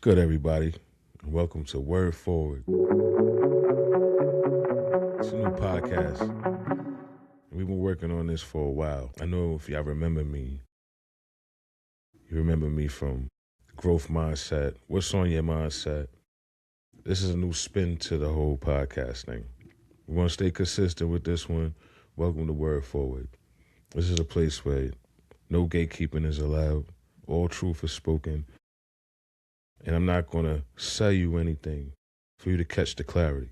Good, everybody. Welcome to Word Forward. It's a new podcast. We've been working on this for a while. I know if y'all remember me, you remember me from growth mindset. What's on your mindset? This is a new spin to the whole podcast thing. We want to stay consistent with this one. Welcome to Word Forward. This is a place where no gatekeeping is allowed. All truth is spoken. And I'm not going to sell you anything for you to catch the clarity.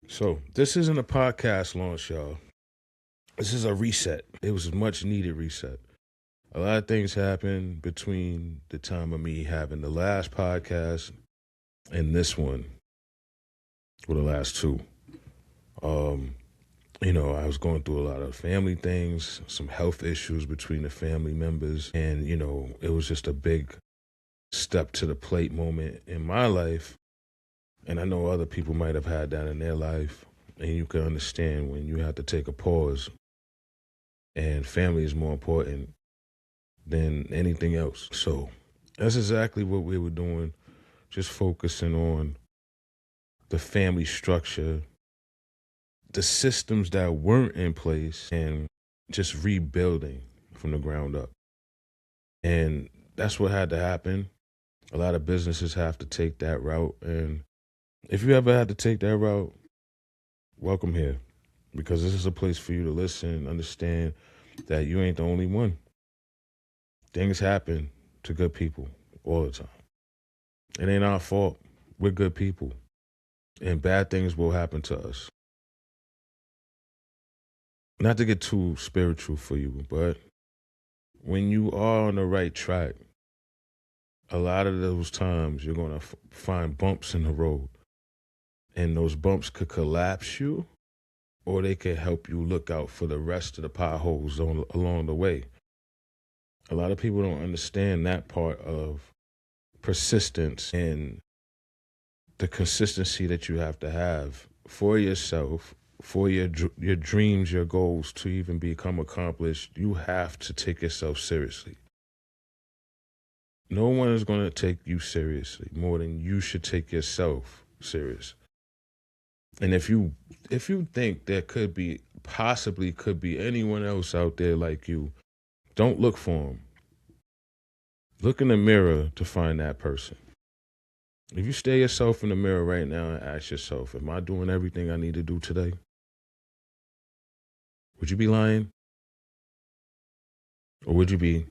So, this isn't a podcast launch, y'all. This is a reset. It was a much needed reset. A lot of things happened between the time of me having the last podcast and this one, or the last two. I was going through a lot of family things, some health issues between the family members, and, it was just a big step to the plate moment in my life. And I know other people might have had that in their life, and you can understand when you have to take a pause, and family is more important than anything else. So that's exactly what we were doing, just focusing on the family structure, the systems that weren't in place, and just rebuilding from the ground up. And that's what had to happen. A lot of businesses have to take that route. And if you ever had to take that route, welcome here, because this is a place for you to listen, understand that you ain't the only one. Things happen to good people all the time. It ain't our fault. We're good people. And bad things will happen to us. Not to get too spiritual for you, but when you are on the right track, a lot of those times you're going to find bumps in the road. And those bumps could collapse you, or they could help you look out for the rest of the potholes along the way. A lot of people don't understand that part of persistence and the consistency that you have to have for yourself, for your dreams, your goals to even become accomplished. You have to take yourself seriously. No one is going to take you seriously more than you should take yourself serious. And if you think there possibly could be anyone else out there like you, don't look for them. Look in the mirror to find that person. If you stare yourself in the mirror right now and ask yourself, am I doing everything I need to do today? Would you be lying? Or would you be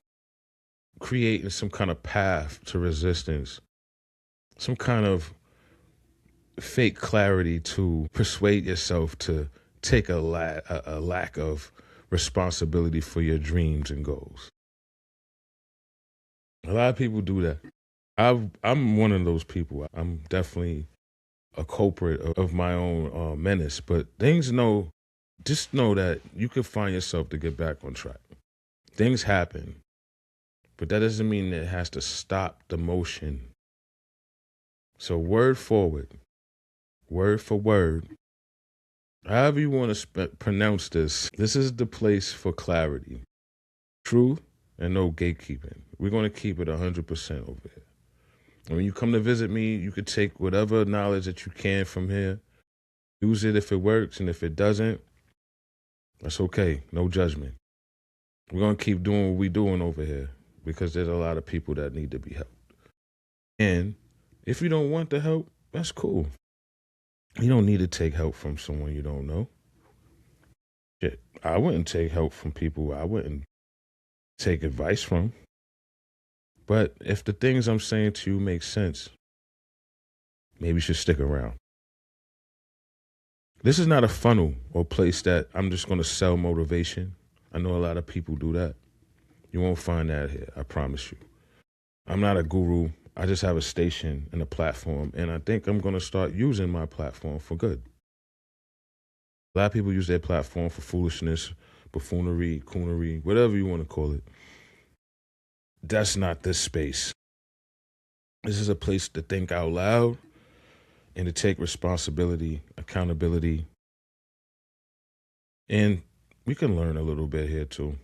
creating some kind of path to resistance, some kind of fake clarity to persuade yourself to take a lack of responsibility for your dreams and goals? A lot of people do that. I'm one of those people. I'm definitely a culprit of my own menace, but just know that you can find yourself to get back on track. Things happen, but that doesn't mean that it has to stop the motion. So word forward, word for word, however you want to pronounce this is the place for clarity, truth, and no gatekeeping. We're going to keep it 100% over here. And when you come to visit me, you could take whatever knowledge that you can from here, use it if it works, and if it doesn't, that's okay. No judgment. We're going to keep doing what we're doing over here because there's a lot of people that need to be helped. And if you don't want the help, that's cool. You don't need to take help from someone you don't know. Shit, I wouldn't take help from people I wouldn't take advice from. But if the things I'm saying to you make sense, maybe you should stick around. This is not a funnel or place that I'm just going to sell motivation. I know a lot of people do that. You won't find that here, I promise you. I'm not a guru. I just have a station and a platform, and I think I'm going to start using my platform for good. A lot of people use their platform for foolishness, buffoonery, coonery, whatever you want to call it. That's not this space. This is a place to think out loud and to take responsibility, accountability, and we can learn a little bit here too.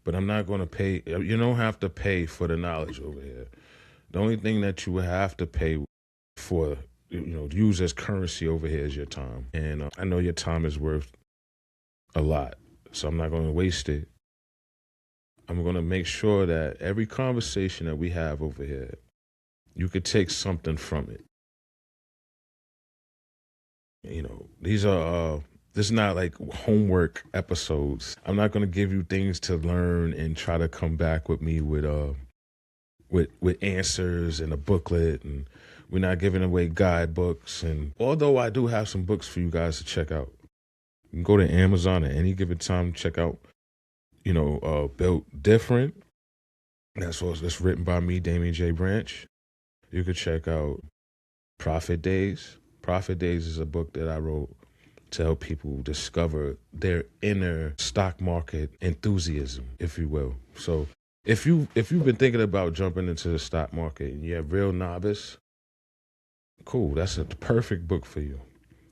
But I'm not going to pay. You don't have to pay for the knowledge over here. The only thing that you would have to pay for, use as currency over here is your time. And I know your time is worth a lot, so I'm not going to waste it. I'm going to make sure that every conversation that we have over here, you could take something from it. These are this is not like homework episodes. I'm not going to give you things to learn and try to come back with me with answers and a booklet, and we're not giving away guidebooks. And although I do have some books for you guys to check out, you can go to Amazon at any given time, check out, Built Different. That's written by me, Damien J. Branch. You could check out Profit Days. Profit Days is a book that I wrote to help people discover their inner stock market enthusiasm, if you will. So if you've been thinking about jumping into the stock market and you're a real novice, cool, that's the perfect book for you.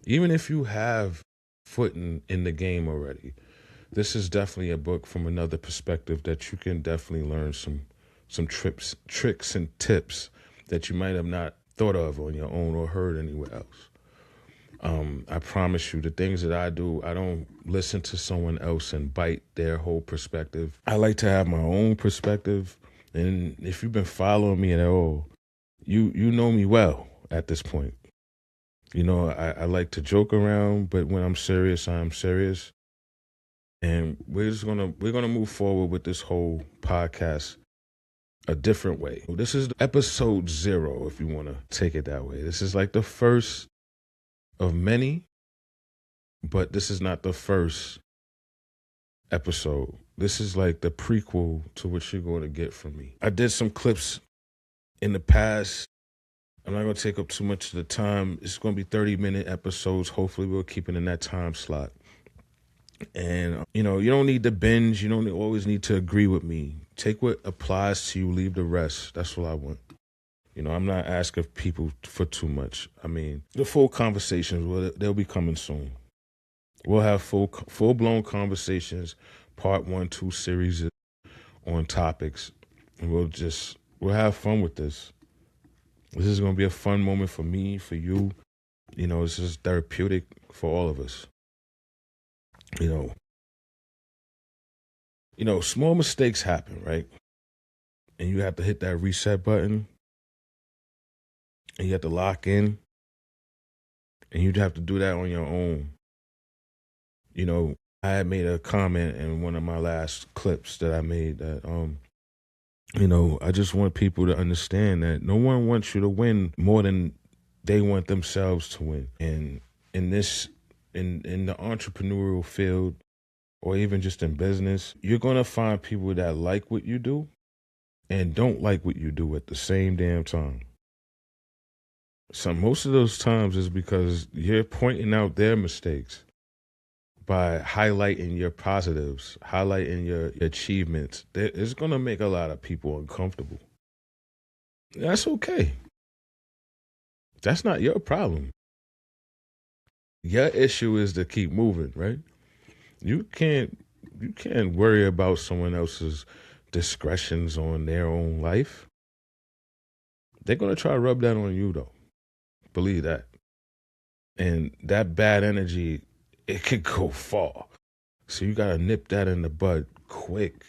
Even if you have footing in the game already, this is definitely a book from another perspective that you can definitely learn some tricks and tips that you might have not thought of on your own or heard anywhere else. I promise you, the things that I do, I don't listen to someone else and bite their whole perspective. I like to have my own perspective. And if you've been following me at all, you know me well at this point. I like to joke around, but when I'm serious, I'm serious. And we're gonna move forward with this whole podcast a different way. This is episode 0, if you want to take it that way. This is like the first of many, but this is not the first episode. This is like the prequel to what you're going to get from me. I did some clips in the past. I'm not going to take up too much of the time. It's going to be 30-minute episodes. Hopefully we'll keep it in that time slot. And, you don't need to binge. You don't always need to agree with me. Take what applies to you, leave the rest. That's what I want. I'm not asking people for too much. I mean, the full conversations, they'll be coming soon. We'll have full-blown conversations, part 1, 2 series on topics. And we'll have fun with this. This is going to be a fun moment for me, for you. This is therapeutic for all of us. Small mistakes happen, right? And you have to hit that reset button. And you have to lock in. And you'd have to do that on your own. I had made a comment in one of my last clips that I made that, I just want people to understand that no one wants you to win more than they want themselves to win. And in the entrepreneurial field, or even just in business, you're going to find people that like what you do and don't like what you do at the same damn time. So most of those times is because you're pointing out their mistakes by highlighting your positives, highlighting your achievements. It's going to make a lot of people uncomfortable. That's okay. That's not your problem. Your issue is to keep moving, right? You can't worry about someone else's discretions on their own life. They're going to try to rub that on you, though. Believe that. And that bad energy, it could go far. So you got to nip that in the bud quick.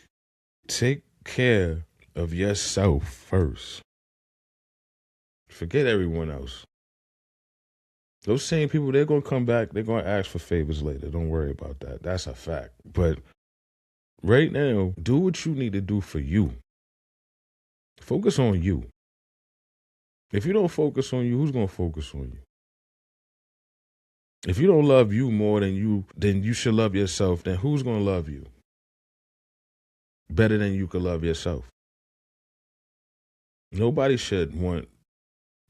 Take care of yourself first. Forget everyone else. Those same people, they're going to come back. They're going to ask for favors later. Don't worry about that. That's a fact. But right now, do what you need to do for you. Focus on you. If you don't focus on you, who's going to focus on you? If you don't love you more than you should love yourself, then who's going to love you better than you could love yourself? Nobody should want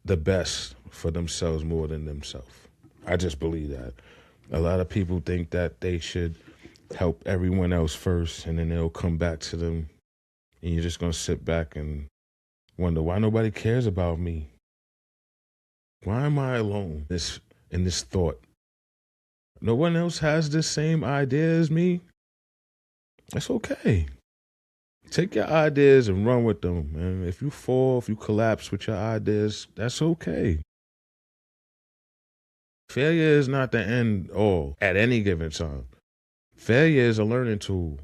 the best for themselves more than themselves. I just believe that. A lot of people think that they should help everyone else first, and then they'll come back to them, and you're just going to sit back and wonder why nobody cares about me. Why am I alone in this thought? No one else has the same idea as me. That's okay. Take your ideas and run with them, man. If you fall, if you collapse with your ideas, that's okay. Failure is not the end all at any given time. Failure is a learning tool.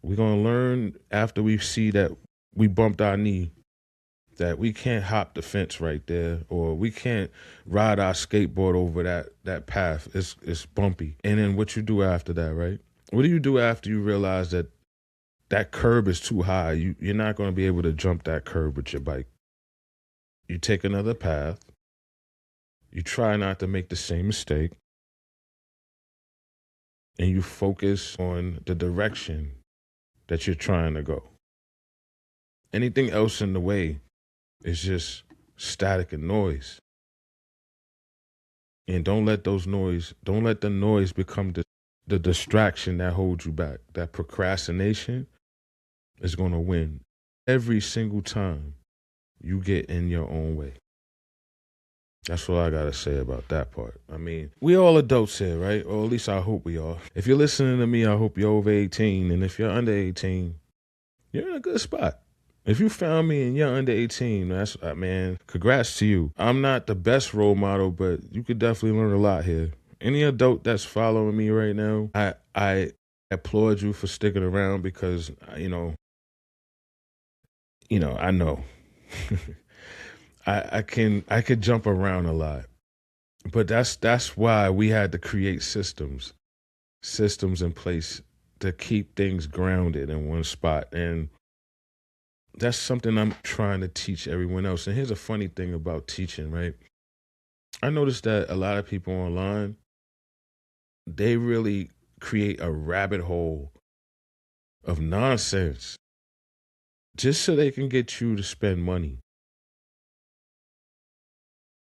We're going to learn after we see that we bumped our knee, that we can't hop the fence right there, or we can't ride our skateboard over that path. It's bumpy. And then what you do after that, right? What do you do after you realize that that curb is too high? You're not going to be able to jump that curb with your bike. You take another path. You try not to make the same mistake, and you focus on the direction that you're trying to go. Anything else in the way is just static and noise. And don't let the noise become the distraction that holds you back. That procrastination is going to win every single time you get in your own way. That's what I got to say about that part. I mean, we all adults here, right? Or at least I hope we are. If you're listening to me, I hope you're over 18. And if you're under 18, you're in a good spot. If you found me and you're under 18, that's, man, congrats to you. I'm not the best role model, but you could definitely learn a lot here. Any adult that's following me right now, I applaud you for sticking around because, I know. I could jump around a lot. But that's why we had to create systems in place to keep things grounded in one spot. And that's something I'm trying to teach everyone else. And here's a funny thing about teaching, right? I noticed that a lot of people online, they really create a rabbit hole of nonsense just so they can get you to spend money.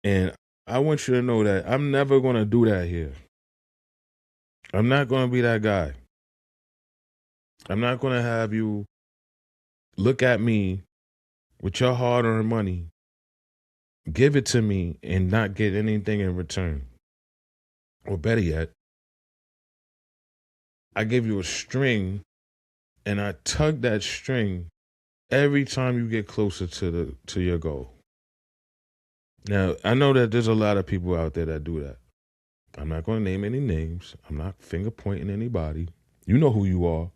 And I want you to know that I'm never going to do that here. I'm not going to be that guy. I'm not going to have you look at me with your hard earned money, give it to me, and not get anything in return. Or better yet, I give you a string and I tug that string every time you get closer to your goal. Now, I know that there's a lot of people out there that do that. I'm not going to name any names. I'm not finger pointing anybody. You know who you are.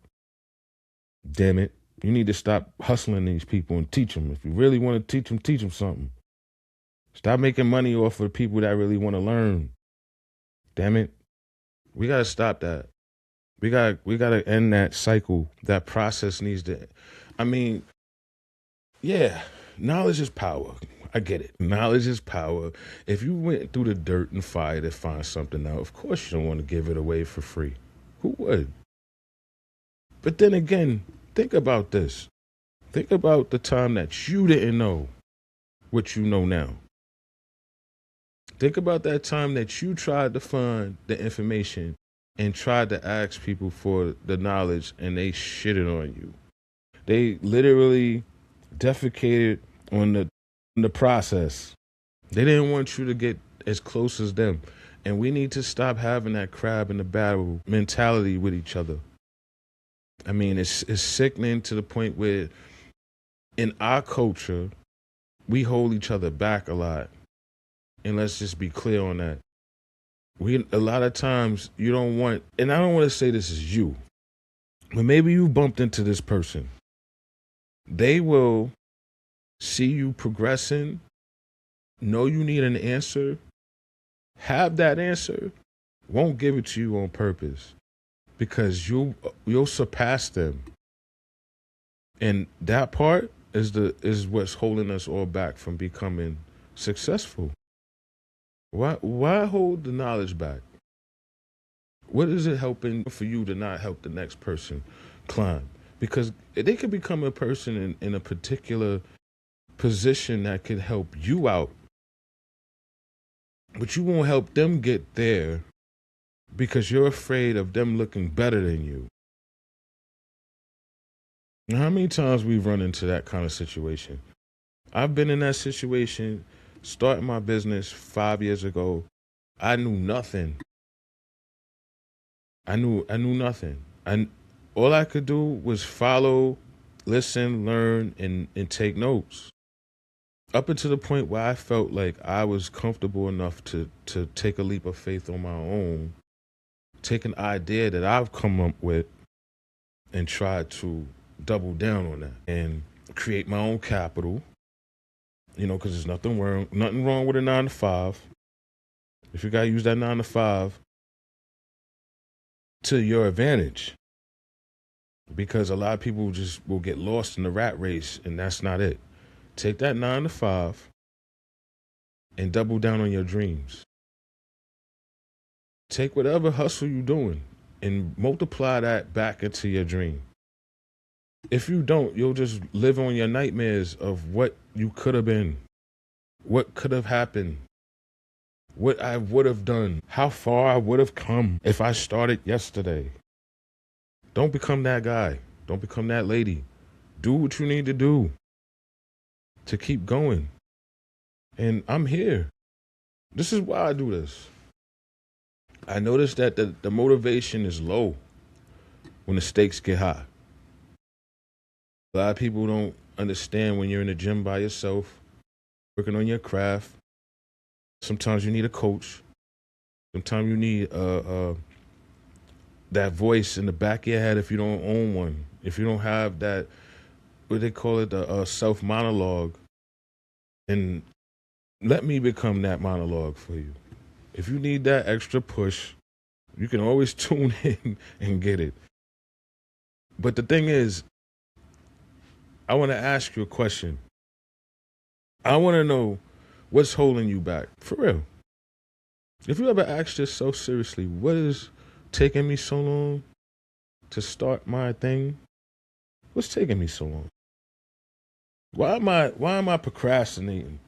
Damn it. You need to stop hustling these people and teach them. If you really want to teach them something. Stop making money off of the people that really want to learn. Damn it. We got to stop that. We got to end that cycle. That process needs to, I mean, yeah, knowledge is power. I get it. Knowledge is power. If you went through the dirt and fire to find something out, of course you don't want to give it away for free. Who would? But then again, think about this. Think about the time that you didn't know what you know now. Think about that time that you tried to find the information and tried to ask people for the knowledge and they shitted on you. They literally defecated on the process. They didn't want you to get as close as them. And we need to stop having that crab in the barrel mentality with each other. I mean, it's sickening to the point where in our culture, we hold each other back a lot. And let's just be clear on that. A lot of times you don't want, and I don't want to say this is you, but maybe you bumped into this person. They will see you progressing, know you need an answer, have that answer, won't give it to you on purpose because you'll surpass them. And that part is what's holding us all back from becoming successful. Why hold the knowledge back? What is it helping for you to not help the next person climb? Because they could become a person in a particular position that could help you out, but you won't help them get there because you're afraid of them looking better than you. Now, how many times we've run into that kind of situation? I've been in that situation, starting my business 5 years ago. I knew nothing. I knew nothing. And all I could do was follow listen, learn, and take notes. Up until the point where I felt like I was comfortable enough to take a leap of faith on my own, take an idea that I've come up with and try to double down on that and create my own capital. Because there's nothing wrong with a 9 to 5. If you gotta use that 9 to 5 to your advantage, because a lot of people just will get lost in the rat race, and that's not it. Take that 9 to 5 and double down on your dreams. Take whatever hustle you're doing and multiply that back into your dream. If you don't, you'll just live on your nightmares of what you could have been, what could have happened, what I would have done, how far I would have come if I started yesterday. Don't become that guy. Don't become that lady. Do what you need to do to keep going. And I'm here. This is why I do this. I noticed that the motivation is low when the stakes get high. A lot of people don't understand when you're in the gym by yourself, working on your craft. Sometimes you need a coach. Sometimes you need that voice in the back of your head if you don't own one. If you don't have that, what they call it, the self monologue. And let me become that monologue for you. If you need that extra push, you can always tune in and get it. But the thing is, I want to ask you a question. I want to know what's holding you back. For real. If you ever asked yourself seriously, what is taking me so long to start my thing? What's taking me so long? Why am I procrastinating?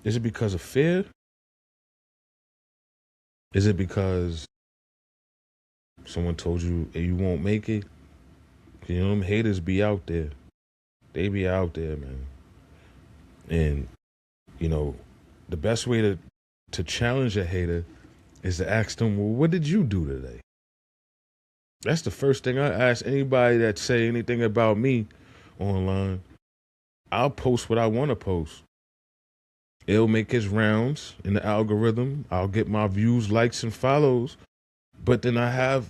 Is it because of fear? Is it because someone told you hey, you won't make it? Them haters be out there. They be out there, man. And, the best way to challenge a hater is to ask them, well, what did you do today? That's the first thing I ask anybody that say anything about me online. I'll post what I want to post. It'll make its rounds in the algorithm. I'll get my views, likes, and follows. But then I have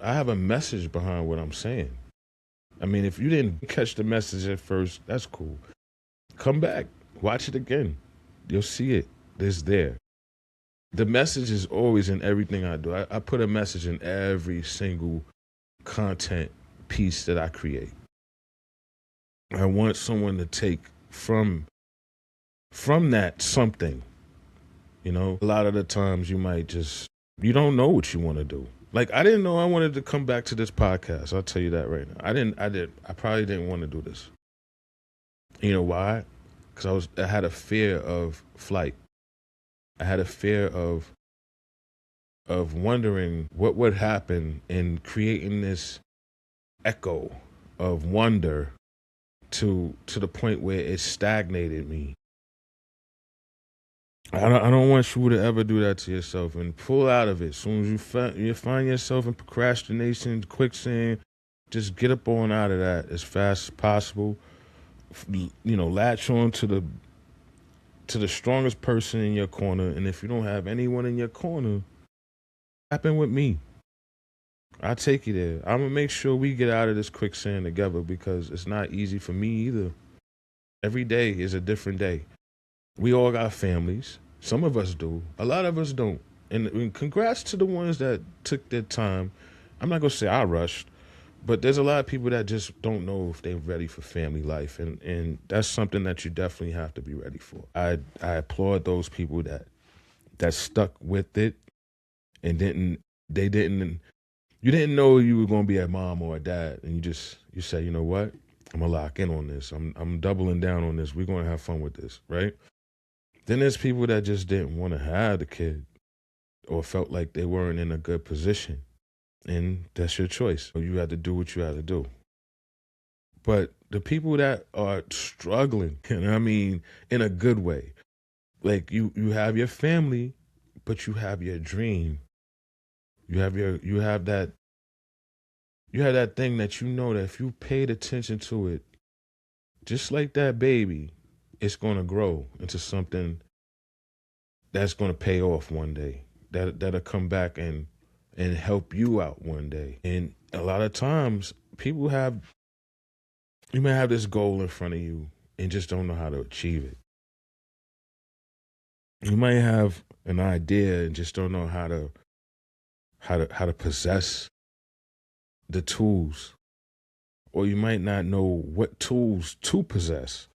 I have a message behind what I'm saying. I mean, if you didn't catch the message at first, that's cool. Come back, watch it again. You'll see it. It's there. The message is always in everything I do. I put a message in every single content piece that I create. I want someone to take from that something. A lot of the times you don't know what you want to do. Like, I didn't know I wanted to come back to this podcast. I'll tell you that right now. I probably didn't want to do this. You know why? Because I had a fear of flight. I had a fear of wondering what would happen in creating this echo of wonder to the point where it stagnated me. I don't want you to ever do that to yourself and pull out of it. As soon as you find yourself in procrastination, quicksand, just get up on out of that as fast as possible. Latch on to the strongest person in your corner. And if you don't have anyone in your corner, happen with me. I'll take you there. I'm going to make sure we get out of this quicksand together because it's not easy for me either. Every day is a different day. We all got families. Some of us do. A lot of us don't. And congrats to the ones that took their time. I'm not going to say I rushed, but there's a lot of people that just don't know if they're ready for family life. And that's something that you definitely have to be ready for. I applaud those people that stuck with it and you didn't know you were going to be a mom or a dad. And you say, you know what? I'm going to lock in on this. I'm doubling down on this. We're going to have fun with this, right? Then there's people that just didn't want to have the kid or felt like they weren't in a good position. And that's your choice. You had to do what you had to do. But the people that are struggling, and I mean in a good way, like you have your family, but you have your dream. You have that You have that thing that you know that if you paid attention to it, just like that baby, it's going to grow into something that's going to pay off one day. That'll come back and help you out one day. And a lot of times, people have you may have this goal in front of you and just don't know how to achieve it. You might have an idea and just don't know how to possess the tools, or you might not know what tools to possess.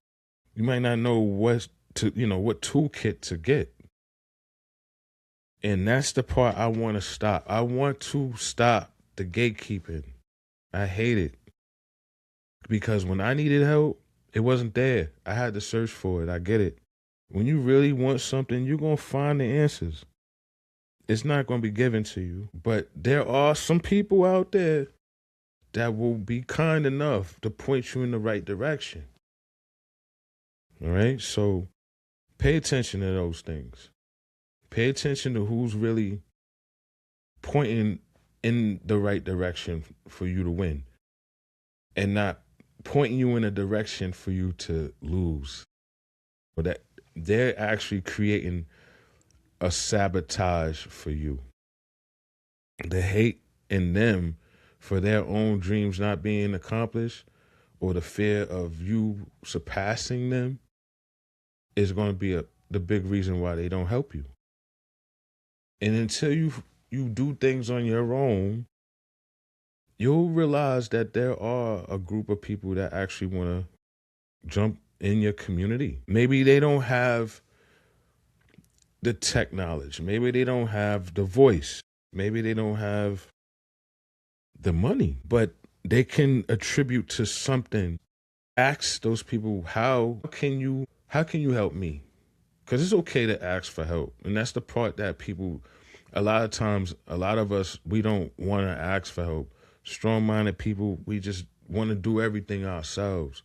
You might not know what toolkit to get. And that's the part I want to stop. I want to stop the gatekeeping. I hate it because when I needed help, it wasn't there. I had to search for it. I get it. When you really want something, you're going to find the answers. It's not going to be given to you. But there are some people out there that will be kind enough to point you in the right direction. All right? So pay attention to those things. Pay attention to who's really pointing in the right direction for you to win and not pointing you in a direction for you to lose. But that they're actually creating a sabotage for you. The hate in them for their own dreams not being accomplished or the fear of you surpassing them is going to be the big reason why they don't help you. And until you do things on your own, you'll realize that there are a group of people that actually want to jump in your community. Maybe they don't have the tech knowledge. Maybe they don't have the voice. Maybe they don't have the money, but they can attribute to something. Ask those people, how can you help me? Because it's okay to ask for help. And that's the part that people, a lot of times, a lot of us, we don't want to ask for help. Strong-minded people, we just want to do everything ourselves.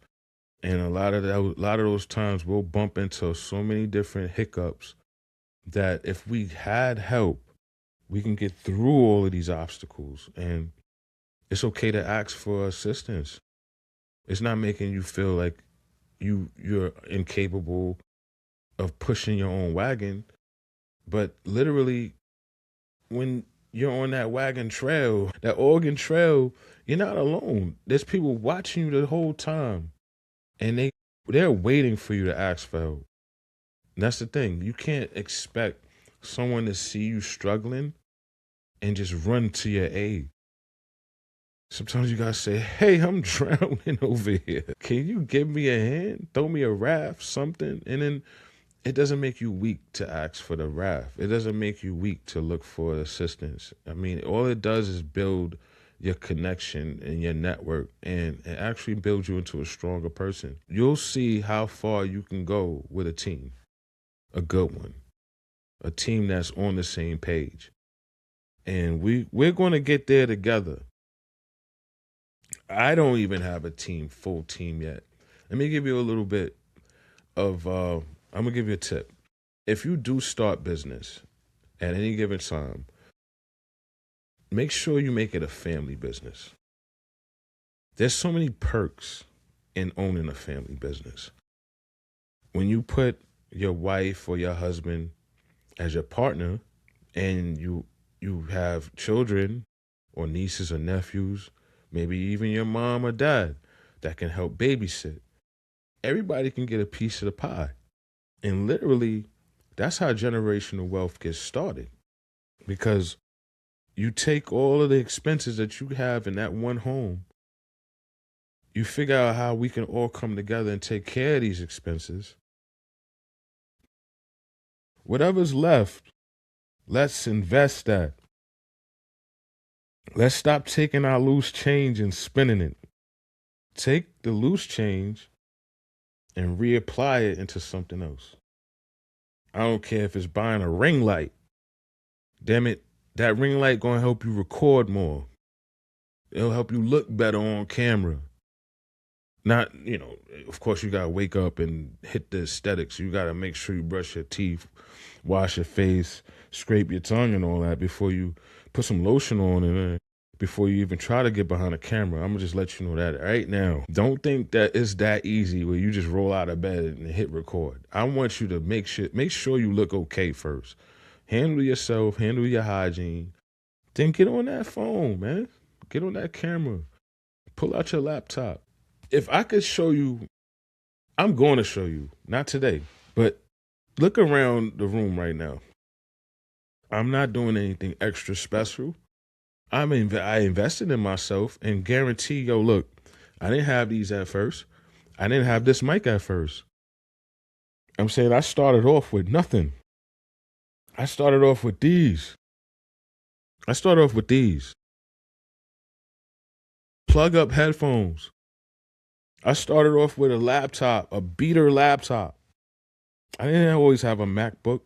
And a lot of those times we'll bump into so many different hiccups that if we had help, we can get through all of these obstacles. And it's okay to ask for assistance. It's not making you feel like you're incapable of pushing your own wagon, but literally when you're on that wagon trail, that Oregon trail, you're not alone. There's people watching you the whole time, and they're waiting for you to ask for help. And that's the thing. You can't expect someone to see you struggling and just run to your aid. Sometimes you gotta say, "Hey, I'm drowning over here. Can you give me a hand? Throw me a raft, something." And then it doesn't make you weak to ask for the raft. It doesn't make you weak to look for assistance. I mean, all it does is build your connection and your network, and it actually builds you into a stronger person. You'll see how far you can go with a team, a good one, a team that's on the same page. And we're going to get there together. I don't even have a full team yet. Let me give you a little bit of I'm gonna give you a tip. If you do start business at any given time, make sure you make it a family business. There's so many perks in owning a family business. When you put your wife or your husband as your partner and you have children or nieces or nephews, maybe even your mom or dad that can help babysit. Everybody can get a piece of the pie. And literally, that's how generational wealth gets started. Because you take all of the expenses that you have in that one home, you figure out how we can all come together and take care of these expenses. Whatever's left, let's invest that. Let's stop taking our loose change and spending it. Take the loose change and reapply it into something else. I don't care if it's buying a ring light. Damn it, that ring light gonna help you record more. It'll help you look better on camera. Not, of course you gotta wake up and hit the aesthetics. You gotta make sure you brush your teeth, wash your face, scrape your tongue and all that before you put some lotion on it. before you even try to get behind a camera. I'm gonna just let you know that right now. Don't think that it's that easy where you just roll out of bed and hit record. I want you to make sure you look okay first. Handle yourself, handle your hygiene. Then get on that phone, man. Get on that camera. Pull out your laptop. If I could show you, I'm going to show you. Not today, but look around the room right now. I'm not doing anything extra special. I invested in myself and guarantee, yo, look, I didn't have these at first. I didn't have this mic at first. I'm saying I started off with nothing. I started off with these. Plug up headphones. I started off with a laptop, a beater laptop. I didn't always have a MacBook.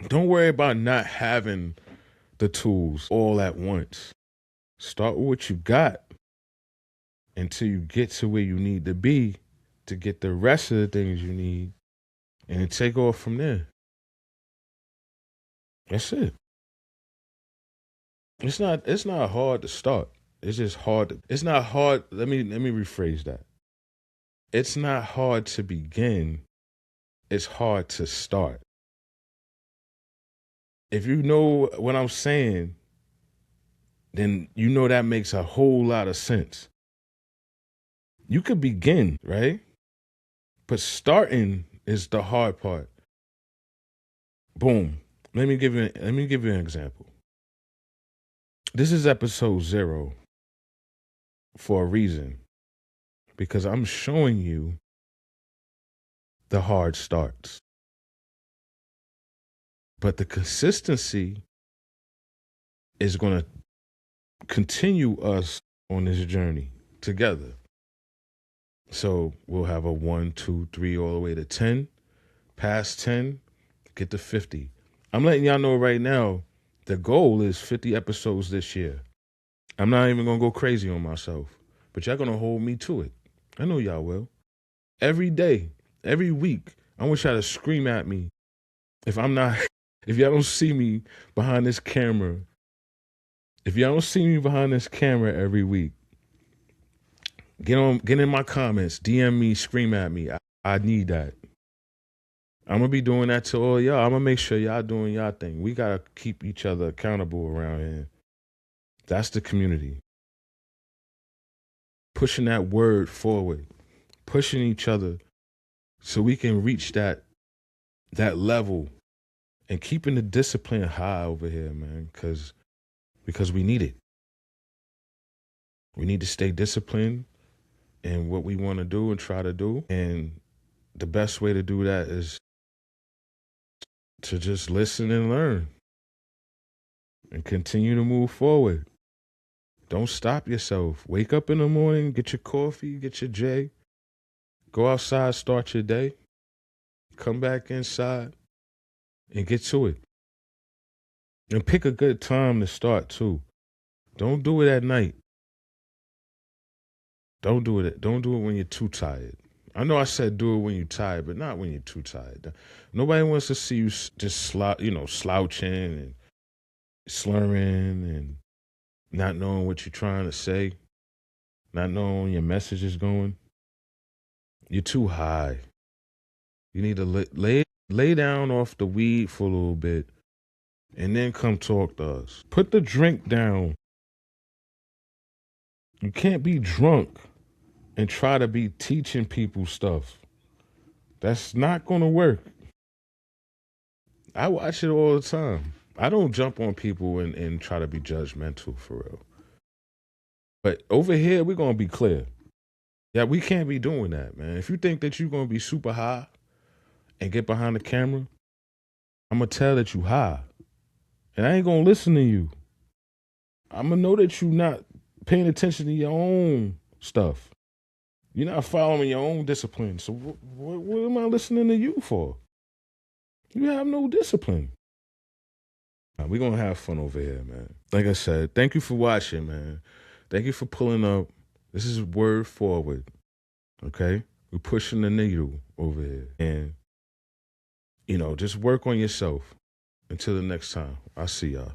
Don't worry about not having the tools all at once. Start with what you got until you get to where you need to be to get the rest of the things you need, and then take off from there. That's it. It's not hard to start. It's just hard it's not hard. Let me rephrase that. It's not hard to begin. It's hard to start. If you know what I'm saying, then you know that makes a whole lot of sense. You could begin, right? But starting is the hard part. Boom. Let me give you an example. This is episode 0 for a reason, because I'm showing you the hard starts. But the consistency is going to continue us on this journey together. So we'll have a 1, 2, 3, all the way to 10. Past 10, get to 50. I'm letting y'all know right now, the goal is 50 episodes this year. I'm not even going to go crazy on myself, but y'all going to hold me to it. I know y'all will. Every day, every week, I want y'all to scream at me if y'all don't see me behind this camera. If y'all don't see me behind this camera every week, get in my comments, DM me, scream at me. I need that. I'm going to be doing that to all y'all. I'm going to make sure y'all doing y'all thing. We got to keep each other accountable around here. That's the community. Pushing that word forward. Pushing each other so we can reach that level, and keeping the discipline high over here, man, because we need it. We need to stay disciplined in what we want to do and try to do. And the best way to do that is to just listen and learn and continue to move forward. Don't stop yourself. Wake up in the morning, get your coffee, get your J, go outside, start your day, come back inside and get to it. And pick a good time to start too. Don't do it at night. Don't do it when you're too tired. I know I said do it when you're tired, but not when you're too tired. Nobody wants to see you just slouching and slurring and not knowing what you're trying to say, not knowing when your message is going. You're too high. You need to lay down off the weed for a little bit and then come talk to us. Put the drink down. You can't be drunk and try to be teaching people stuff. That's not going to work. I watch it all the time. I don't jump on people and try to be judgmental for real. But over here, we're going to be clear. Yeah, we can't be doing that, man. If you think that you're going to be super high and get behind the camera, I'm going to tell that you high. And I ain't going to listen to you. I'm going to know that you're not paying attention to your own stuff. You're not following your own discipline. So what am I listening to you for? You have no discipline. We're going to have fun over here, man. Like I said, thank you for watching, man. Thank you for pulling up. This is word forward, okay? We're pushing the needle over here. And, just work on yourself. Until the next time, I'll see y'all.